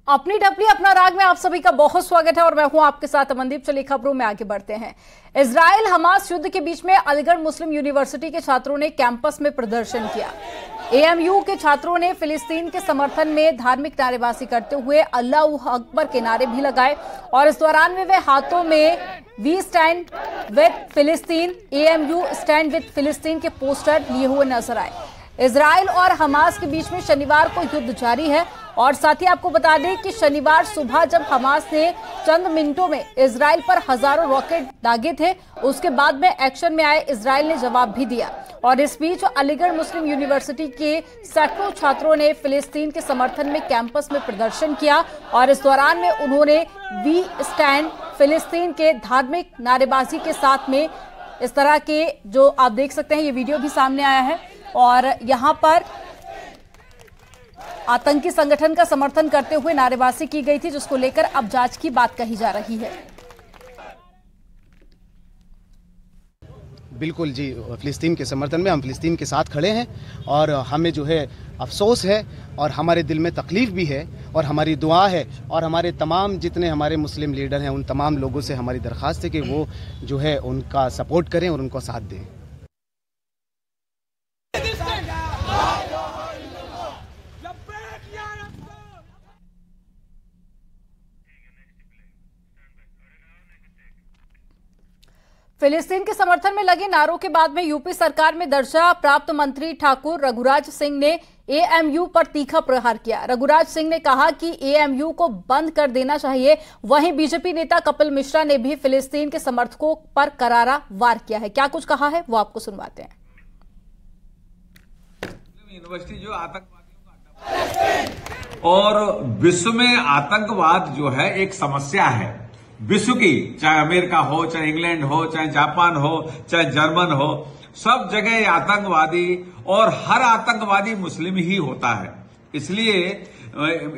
अपनी डबली अपना राग में आप सभी का बहुत स्वागत है और मैं हूं आपके साथ अमनदीप। चलिए खबरों में आगे बढ़ते हैं। इजराइल हमास युद्ध के बीच में अलीगढ़ मुस्लिम यूनिवर्सिटी के छात्रों ने कैंपस में प्रदर्शन किया। एएमयू के छात्रों ने फिलिस्तीन के समर्थन में धार्मिक नारेबाजी करते हुए अल्लाह अकबर के नारे भी लगाए और इस दौरान में वे हाथों में वी स्टैंड विद फिलिस्तीन, एएमयू स्टैंड विद फिलिस्तीन के पोस्टर लिए हुए नजर आए। इजराइल और हमास के बीच में शनिवार को युद्ध जारी है और साथ ही आपको बता दें कि शनिवार सुबह जब हमास ने चंद मिनटों में इजराइल पर हजारों रॉकेट दागे थे, उसके बाद में एक्शन में आए इजराइल ने जवाब भी दिया। और इस बीच अलीगढ़ मुस्लिम यूनिवर्सिटी के सैकड़ों छात्रों ने फिलिस्तीन के समर्थन में कैंपस में प्रदर्शन किया और इस दौरान में उन्होंने वी स्टैंड फिलिस्तीन के धार्मिक नारेबाजी के साथ में इस तरह के जो आप देख सकते हैं, ये वीडियो भी सामने आया है और यहां पर आतंकी संगठन का समर्थन करते हुए नारेबाजी की गई थी, जिसको लेकर अब जांच की बात कही जा रही है। बिल्कुल जी, फिलिस्तीन के समर्थन में हम फिलिस्तीन के साथ खड़े हैं और हमें जो है अफसोस है और हमारे दिल में तकलीफ भी है और हमारी दुआ है और हमारे तमाम जितने हमारे मुस्लिम लीडर हैं उन तमाम लोगों से हमारी दरख्वास्त है कि वो जो है उनका सपोर्ट करें और उनको साथ दें। फिलिस्तीन के समर्थन में लगे नारों के बाद में यूपी सरकार में दर्जा प्राप्त मंत्री ठाकुर रघुराज सिंह ने एएमयू पर तीखा प्रहार किया। रघुराज सिंह ने कहा कि एएमयू को बंद कर देना चाहिए। वहीं बीजेपी नेता कपिल मिश्रा ने भी फिलिस्तीन के समर्थकों पर करारा वार किया है। क्या कुछ कहा है वो आपको सुनवाते हैं। यूनिवर्सिटी जो आतंकवादियों और विश्व में आतंकवाद जो है एक समस्या है विश्व की, चाहे अमेरिका हो, चाहे इंग्लैंड हो, चाहे जापान हो, चाहे जर्मन हो, सब जगह आतंकवादी और हर आतंकवादी मुस्लिम ही होता है। इसलिए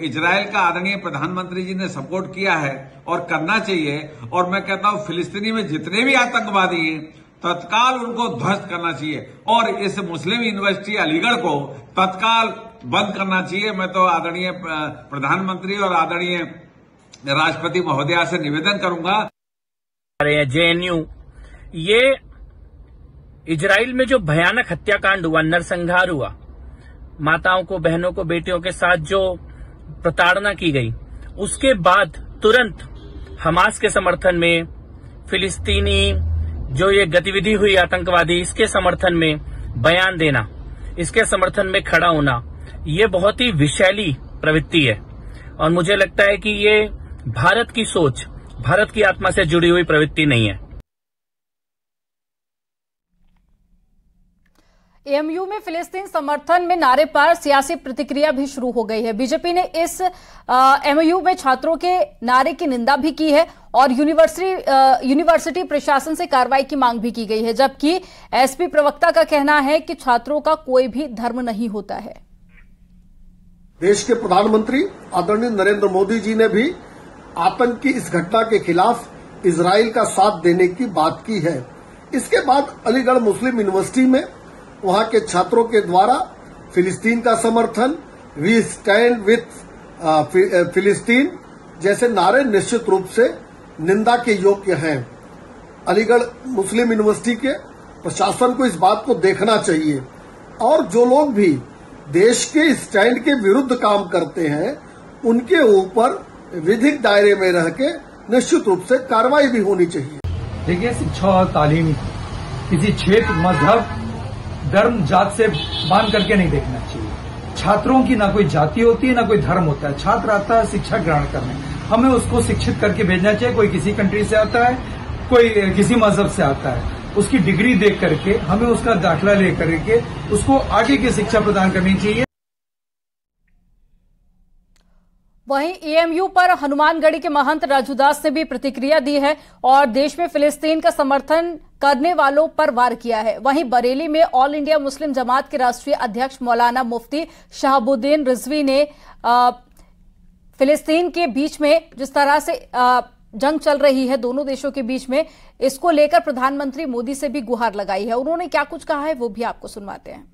इजराइल का आदरणीय प्रधानमंत्री जी ने सपोर्ट किया है और करना चाहिए। और मैं कहता हूं फिलिस्तीनी में जितने भी आतंकवादी हैं तत्काल उनको ध्वस्त करना चाहिए और इस मुस्लिम यूनिवर्सिटी अलीगढ़ को तत्काल बंद करना चाहिए। मैं तो आदरणीय प्रधानमंत्री और आदरणीय राष्ट्रपति महोदया से निवेदन करूंगा। जेएनयू, ये इजराइल में जो भयानक हत्याकांड हुआ, नरसंहार हुआ, माताओं को, बहनों को, बेटियों के साथ जो प्रताड़ना की गई, उसके बाद तुरंत हमास के समर्थन में फिलिस्तीनी जो ये गतिविधि हुई आतंकवादी, इसके समर्थन में बयान देना, इसके समर्थन में खड़ा होना, ये बहुत ही विषैली प्रवृत्ति है और मुझे लगता है कि ये भारत की सोच, भारत की आत्मा से जुड़ी हुई प्रवृत्ति नहीं है। एएमयू में फिलिस्तीन समर्थन में नारे पर सियासी प्रतिक्रिया भी शुरू हो गई है। बीजेपी ने इस एएमयू में छात्रों के नारे की निंदा भी की है और यूनिवर्सिटी प्रशासन से कार्रवाई की मांग भी की गई है, जबकि एसपी प्रवक्ता का कहना है कि छात्रों का कोई भी धर्म नहीं होता है। देश के प्रधानमंत्री आदरणीय नरेंद्र मोदी जी ने भी आतंक की इस घटना के खिलाफ इजराइल का साथ देने की बात की है। इसके बाद अलीगढ़ मुस्लिम यूनिवर्सिटी में वहां के छात्रों के द्वारा फिलिस्तीन का समर्थन, वी स्टैंड विथ फिलिस्तीन जैसे नारे निश्चित रूप से निंदा के योग्य हैं। अलीगढ़ मुस्लिम यूनिवर्सिटी के प्रशासन को इस बात को देखना चाहिए और जो लोग भी देश के स्टैंड के विरुद्ध काम करते हैं उनके ऊपर विधिक दायरे में रह के निश्चित रूप से कार्रवाई भी होनी चाहिए। देखिए, शिक्षा और तालीम किसी क्षेत्र, मजहब, धर्म, जात से बांध करके नहीं देखना चाहिए। छात्रों की ना कोई जाति होती है ना कोई धर्म होता है। छात्र आता है शिक्षा ग्रहण करने, हमें उसको शिक्षित करके भेजना चाहिए। कोई किसी कंट्री से आता है, कोई किसी मजहब से आता है, उसकी डिग्री देख करके हमें उसका दाखिला ले करके उसको आगे की शिक्षा प्रदान करनी चाहिए। वहीं एएमयू पर हनुमानगढ़ी के महंत राजूदास ने भी प्रतिक्रिया दी है और देश में फिलिस्तीन का समर्थन करने वालों पर वार किया है। वहीं बरेली में ऑल इंडिया मुस्लिम जमात के राष्ट्रीय अध्यक्ष मौलाना मुफ्ती शहाबुद्दीन रिजवी ने फिलिस्तीन के बीच में जिस तरह से जंग चल रही है दोनों देशों के बीच में, इसको लेकर प्रधानमंत्री मोदी से भी गुहार लगाई है। उन्होंने क्या कुछ कहा है वो भी आपको सुनवाते हैं।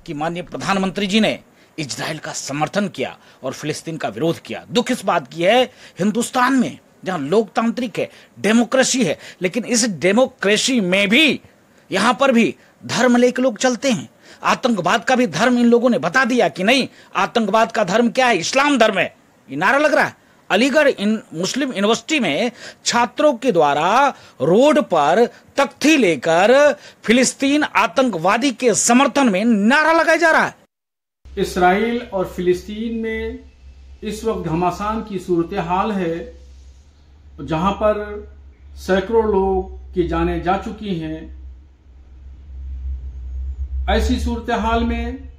कि माननीय प्रधानमंत्री जी ने इजराइल का समर्थन किया और फिलिस्तीन का विरोध किया। दुख इस बात की है हिंदुस्तान में जहां लोकतांत्रिक है, डेमोक्रेसी है, लेकिन इस डेमोक्रेसी में भी यहां पर भी धर्म लेकर लोग चलते हैं। आतंकवाद का भी धर्म इन लोगों ने बता दिया कि नहीं, आतंकवाद का धर्म क्या है, इस्लाम धर्म है। ये नारा लग रहा है। अलीगढ़ मुस्लिम यूनिवर्सिटी में छात्रों के द्वारा रोड पर तख्ती लेकर फिलिस्तीन आतंकवादी के समर्थन में नारा लगाया जा रहा है। इसराइल और फिलिस्तीन में इस वक्त घमासान की सूरत हाल है, जहां पर सैकड़ों लोग की जानें जा चुकी हैं। ऐसी सूरत हाल में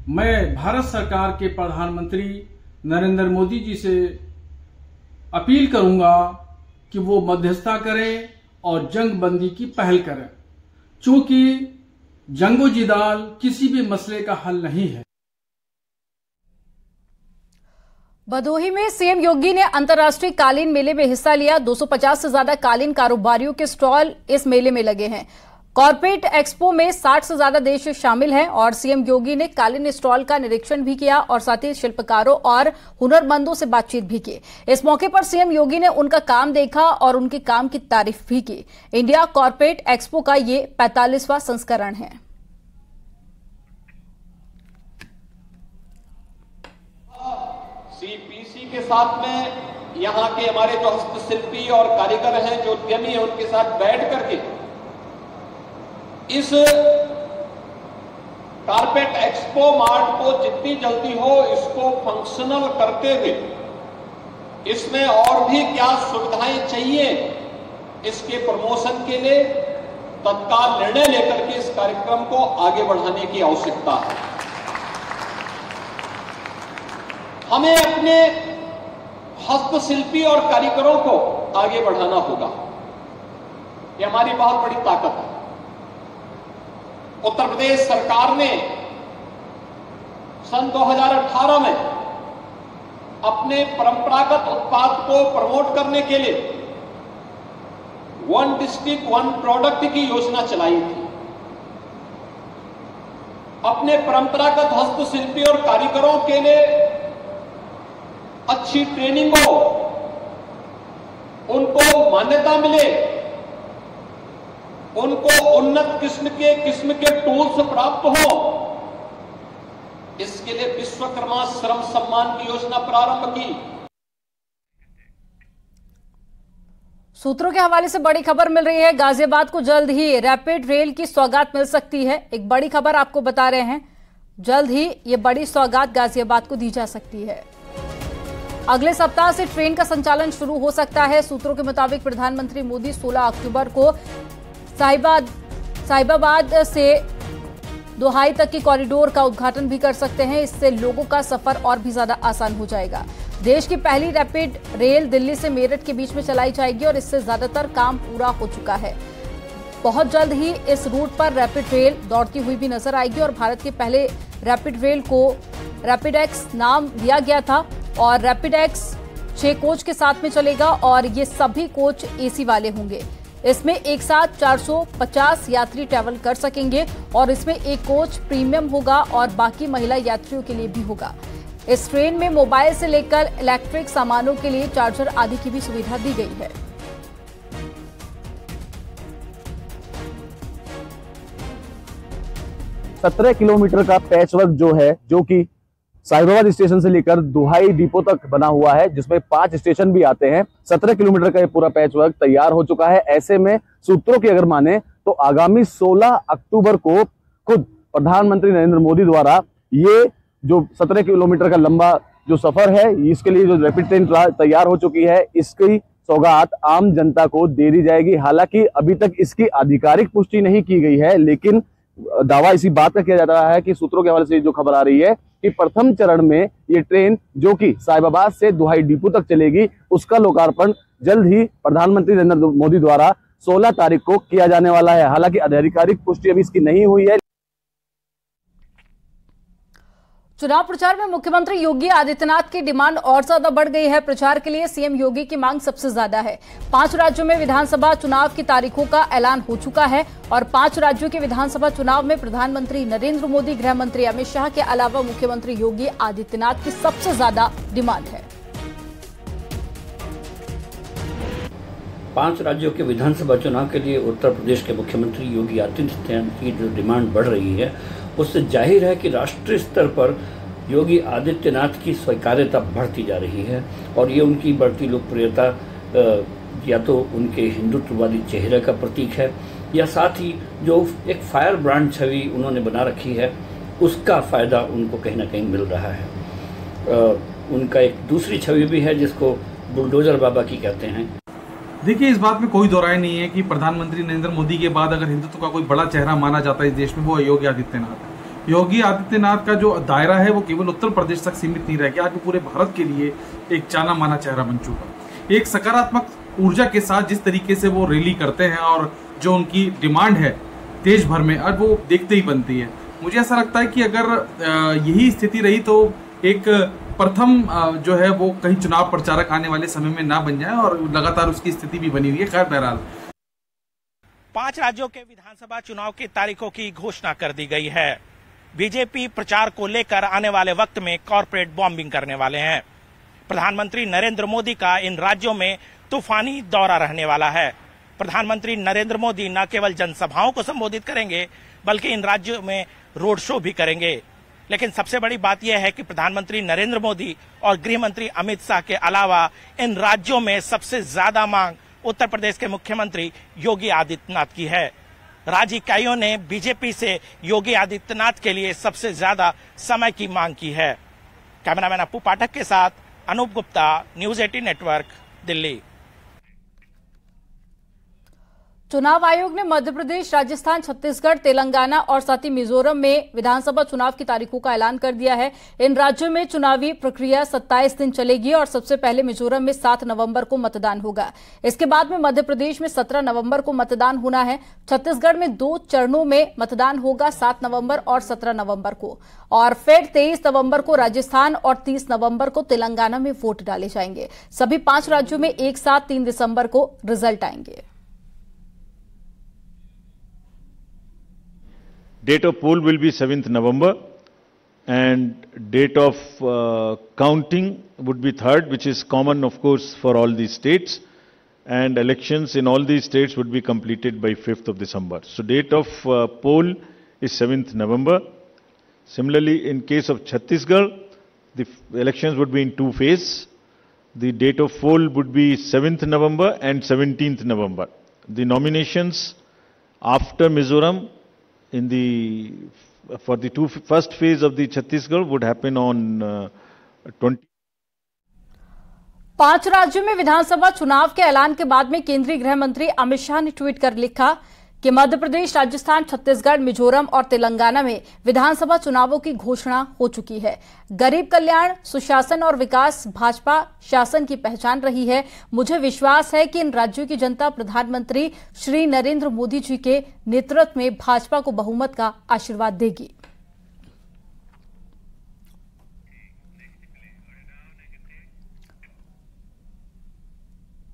मैं भारत सरकार के प्रधानमंत्री नरेंद्र मोदी जी से अपील करूंगा कि वो मध्यस्थता करें और जंग बंदी की पहल करें, क्योंकि जंगो जिदाल किसी भी मसले का हल नहीं है। भदोही में सीएम योगी ने अंतर्राष्ट्रीय कालीन मेले में हिस्सा लिया। 250 से ज्यादा कालीन कारोबारियों के स्टॉल इस मेले में लगे हैं। कॉर्पोरेट एक्सपो में 60 से ज्यादा देश शामिल हैं और सीएम योगी ने कालीन स्टॉल का निरीक्षण भी किया और साथ ही शिल्पकारों और हुनरमंदों से बातचीत भी की। इस मौके पर सीएम योगी ने उनका काम देखा और उनके काम की तारीफ भी की। इंडिया कॉर्पोरेट एक्सपो का ये 45वां संस्करण है। सीपीसी के साथ में यहाँ के हमारे जो हस्तशिल्पी और कारीगर हैं, जो उद्यमी हैं, उनके साथ बैठ करके इस कारपेट एक्सपो मार्ट को जितनी जल्दी हो इसको फंक्शनल करते हुए इसमें और भी क्या सुविधाएं चाहिए, इसके प्रमोशन के लिए तत्काल निर्णय लेकर के इस कार्यक्रम को आगे बढ़ाने की आवश्यकता है। हमें अपने हस्तशिल्पी और कारीगरों को आगे बढ़ाना होगा। ये हमारी बहुत बड़ी ताकत है। उत्तर प्रदेश सरकार ने सन 2018 में अपने परंपरागत उत्पाद को प्रमोट करने के लिए वन डिस्ट्रिक्ट वन प्रोडक्ट की योजना चलाई थी। अपने परंपरागत हस्तशिल्पी और कारीगरों के लिए अच्छी ट्रेनिंग हो, उनको मान्यता मिले, उनको उन्नत किस्म के टूल्स प्राप्त हो, इसके लिए विश्वकर्मा श्रम सम्मान की योजना प्रारंभ की। सूत्रों के हवाले से बड़ी खबर मिल रही है। गाजियाबाद को जल्द ही रैपिड रेल की सौगात मिल सकती है। एक बड़ी खबर आपको बता रहे हैं, जल्द ही ये बड़ी सौगात गाजियाबाद को दी जा सकती है। अगले सप्ताह से ट्रेन का संचालन शुरू हो सकता है। सूत्रों के मुताबिक प्रधानमंत्री मोदी 16 अक्टूबर को साहिबाबाद से दोहाई तक की कॉरिडोर का उद्घाटन भी कर सकते हैं। इससे लोगों का सफर और भी ज्यादा आसान हो जाएगा। देश की पहली रैपिड रेल दिल्ली से मेरठ के बीच में चलाई जाएगी और इससे ज्यादातर काम पूरा हो चुका है। बहुत जल्द ही इस रूट पर रैपिड रेल दौड़ती हुई भी नजर आएगी और भारत के पहले रैपिड रेल को रैपिड एक्स नाम दिया गया था और रैपिड एक्स 6 कोच के साथ में चलेगा और ये सभी कोच एसी वाले होंगे। इसमें एक साथ 450 यात्री ट्रैवल कर सकेंगे और इसमें एक कोच प्रीमियम होगा और बाकी महिला यात्रियों के लिए भी होगा। इस ट्रेन में मोबाइल से लेकर इलेक्ट्रिक सामानों के लिए चार्जर आदि की भी सुविधा दी गई है। सत्रह किलोमीटर का पैचवर्क जो है, जो कि साहिबाबाद स्टेशन से लेकर दुहाई डिपो तक बना हुआ है, जिसमें 5 स्टेशन भी आते हैं। 17 किलोमीटर का ये पूरा पैचवर्क तैयार हो चुका है। ऐसे में सूत्रों की अगर माने तो आगामी 16 अक्टूबर को खुद प्रधानमंत्री नरेंद्र मोदी द्वारा ये जो 17 किलोमीटर का लंबा जो सफर है, इसके लिए जो रैपिड ट्रेन तैयार हो चुकी है, इसकी सौगात आम जनता को दे दी जाएगी। हालांकि अभी तक इसकी आधिकारिक पुष्टि नहीं की गई है, लेकिन दावा इसी बात का किया जा रहा है कि सूत्रों के हवाले से जो खबर आ रही है कि प्रथम चरण में ये ट्रेन जो कि साहिबाबाद से दुहाई डिपो तक चलेगी, उसका लोकार्पण जल्द ही प्रधानमंत्री नरेंद्र मोदी द्वारा 16 तारीख को किया जाने वाला है। हालांकि आधिकारिक पुष्टि अभी इसकी नहीं हुई है। चुनाव प्रचार में मुख्यमंत्री योगी आदित्यनाथ की डिमांड और ज्यादा बढ़ गई है। प्रचार के लिए सीएम योगी की मांग सबसे ज्यादा है। 5 राज्यों में विधानसभा चुनाव की तारीखों का ऐलान हो चुका है और 5 राज्यों के विधानसभा चुनाव में प्रधानमंत्री नरेंद्र मोदी, गृह मंत्री अमित शाह के अलावा मुख्यमंत्री योगी आदित्यनाथ की सबसे ज्यादा डिमांड है। 5 राज्यों के विधानसभा चुनाव के लिए उत्तर प्रदेश के मुख्यमंत्री योगी आदित्यनाथ की जो डिमांड बढ़ रही है, उससे जाहिर है कि राष्ट्रीय स्तर पर योगी आदित्यनाथ की स्वीकार्यता बढ़ती जा रही है और ये उनकी बढ़ती लोकप्रियता या तो उनके हिंदुत्ववादी चेहरे का प्रतीक है या साथ ही जो एक फायर ब्रांड छवि उन्होंने बना रखी है उसका फायदा उनको कहीं ना कहीं मिल रहा है। उनका एक दूसरी छवि भी है जिसको बुलडोजर बाबा की कहते हैं। देखिए, इस बात में कोई दो राय नहीं है कि प्रधानमंत्री नरेंद्र मोदी के बाद अगर हिंदुत्व का कोई बड़ा चेहरा माना जाता है इस देश में, वो है योगी आदित्यनाथ है। योगी आदित्यनाथ का जो दायरा है वो केवल उत्तर प्रदेश तक सीमित नहीं रह गया, आगे पूरे भारत के लिए एक जाना माना चेहरा बन चुका। एक सकारात्मक ऊर्जा के साथ जिस तरीके से वो रैली करते हैं और जो उनकी डिमांड है देश भर में, अब वो देखते ही बनती है। मुझे ऐसा लगता है कि अगर यही स्थिति रही तो एक प्रथम जो है वो कहीं चुनाव प्रचारक आने वाले समय में ना बन जाए और लगातार उसकी स्थिति भी बनी हुई है। खैर, बहरहाल 5 राज्यों के विधानसभा चुनाव की तारीखों की घोषणा कर दी गई है। बीजेपी प्रचार को लेकर आने वाले वक्त में कॉर्पोरेट बॉम्बिंग करने वाले हैं। प्रधानमंत्री नरेंद्र मोदी का इन राज्यों में तूफानी दौरा रहने वाला है। प्रधानमंत्री नरेंद्र मोदी न केवल जनसभाओं को संबोधित करेंगे बल्कि इन राज्यों में रोड शो भी करेंगे। लेकिन सबसे बड़ी बात यह है कि प्रधानमंत्री नरेंद्र मोदी और गृह मंत्री अमित शाह के अलावा इन राज्यों में सबसे ज्यादा मांग उत्तर प्रदेश के मुख्यमंत्री योगी आदित्यनाथ की है। राज्य इकाइयों ने बीजेपी से योगी आदित्यनाथ के लिए सबसे ज्यादा समय की मांग की है। कैमरामैन अप्पू पाठक के साथ अनूप गुप्ता, न्यूज 18 नेटवर्क, दिल्ली। चुनाव आयोग ने मध्य प्रदेश, राजस्थान, छत्तीसगढ़, तेलंगाना और साथ ही मिजोरम में विधानसभा चुनाव की तारीखों का ऐलान कर दिया है। इन राज्यों में चुनावी प्रक्रिया 27 दिन चलेगी और सबसे पहले मिजोरम में 7 नवंबर को मतदान होगा। इसके बाद में मध्य प्रदेश में 17 नवंबर को मतदान होना है। छत्तीसगढ़ में 2 चरणों में मतदान होगा, 7 नवंबर और 17 नवंबर को, और फिर 23 नवंबर को राजस्थान और 30 नवंबर को तेलंगाना में वोट डाले जाएंगे। सभी 5 राज्यों में एक साथ 3 दिसंबर को रिजल्ट आएंगे। Date of poll will be 7th November and date of counting would be 3rd, which is common of course for all these states, and elections in all these states would be completed by 5th of December. So date of poll is 7th November. Similarly, in case of Chhattisgarh, the elections would be in 2 phases. The date of poll would be 7th November and 17th November. The nominations after Mizoram for the first phase of the Chhattisgarh would happen on 20। 5 राज्यों में विधानसभा चुनाव के ऐलान के बाद में केंद्रीय गृह मंत्री अमित शाह ने ट्वीट कर लिखा कि मध्य प्रदेश, राजस्थान, छत्तीसगढ़, मिजोरम और तेलंगाना में विधानसभा चुनावों की घोषणा हो चुकी है। गरीब कल्याण, सुशासन और विकास भाजपा शासन की पहचान रही है। मुझे विश्वास है कि इन राज्यों की जनता प्रधानमंत्री श्री नरेंद्र मोदी जी के नेतृत्व में भाजपा को बहुमत का आशीर्वाद देगी।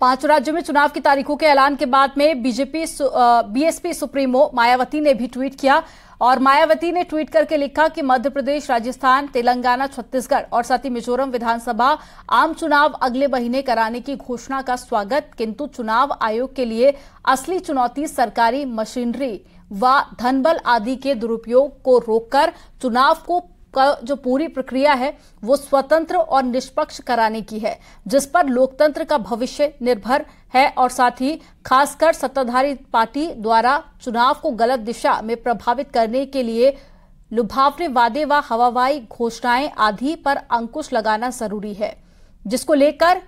पांच राज्यों में चुनाव की तारीखों के ऐलान के बाद में बीएसपी सुप्रीमो मायावती ने भी ट्वीट किया और मायावती ने ट्वीट करके लिखा कि मध्य प्रदेश, राजस्थान, तेलंगाना, छत्तीसगढ़ और साथ ही मिजोरम विधानसभा आम चुनाव अगले महीने कराने की घोषणा का स्वागत, किंतु चुनाव आयोग के लिए असली चुनौती सरकारी मशीनरी व धनबल आदि के दुरुपयोग को रोककर चुनाव को जो पूरी प्रक्रिया है वो स्वतंत्र और निष्पक्ष कराने की है, जिस पर लोकतंत्र का भविष्य निर्भर है और साथ ही खासकर सत्ताधारी पार्टी द्वारा चुनाव को गलत दिशा में प्रभावित करने के लिए लुभावने वादे व हवाबाजी घोषणाएं आदि पर अंकुश लगाना जरूरी है, जिसको लेकर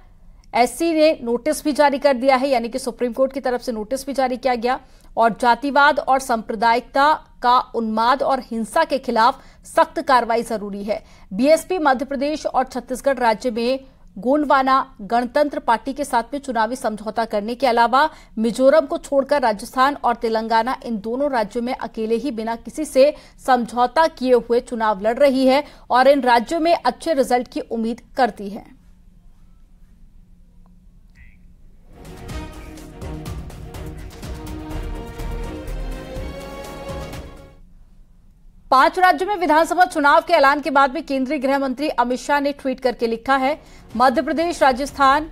एससी ने नोटिस भी जारी कर दिया है, यानी कि सुप्रीम कोर्ट की तरफ से नोटिस भी जारी किया गया और जातिवाद और सांप्रदायिकता का उन्माद और हिंसा के खिलाफ सख्त कार्रवाई जरूरी है। बीएसपी मध्य प्रदेश और छत्तीसगढ़ राज्य में गोंडवाना गणतंत्र पार्टी के साथ में चुनावी समझौता करने के अलावा मिजोरम को छोड़कर राजस्थान और तेलंगाना इन दोनों राज्यों में अकेले ही बिना किसी से समझौता किए हुए चुनाव लड़ रही है और इन राज्यों में अच्छे रिजल्ट की उम्मीद करती है। पांच राज्यों में विधानसभा चुनाव के ऐलान के बाद में केंद्रीय गृह मंत्री अमित शाह ने ट्वीट करके लिखा है, मध्य प्रदेश, राजस्थान,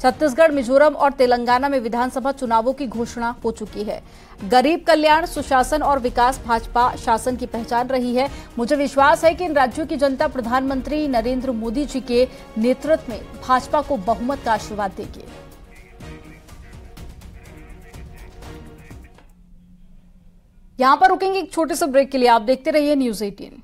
छत्तीसगढ़, मिजोरम और तेलंगाना में विधानसभा चुनावों की घोषणा हो चुकी है। गरीब कल्याण, सुशासन और विकास भाजपा शासन की पहचान रही है। मुझे विश्वास है कि इन राज्यों की जनता प्रधानमंत्री नरेंद्र मोदी जी के नेतृत्व में भाजपा को बहुमत का आशीर्वाद देगी। यहां पर रुकेंगे एक छोटे से ब्रेक के लिए। आप देखते रहिए न्यूज़ 18।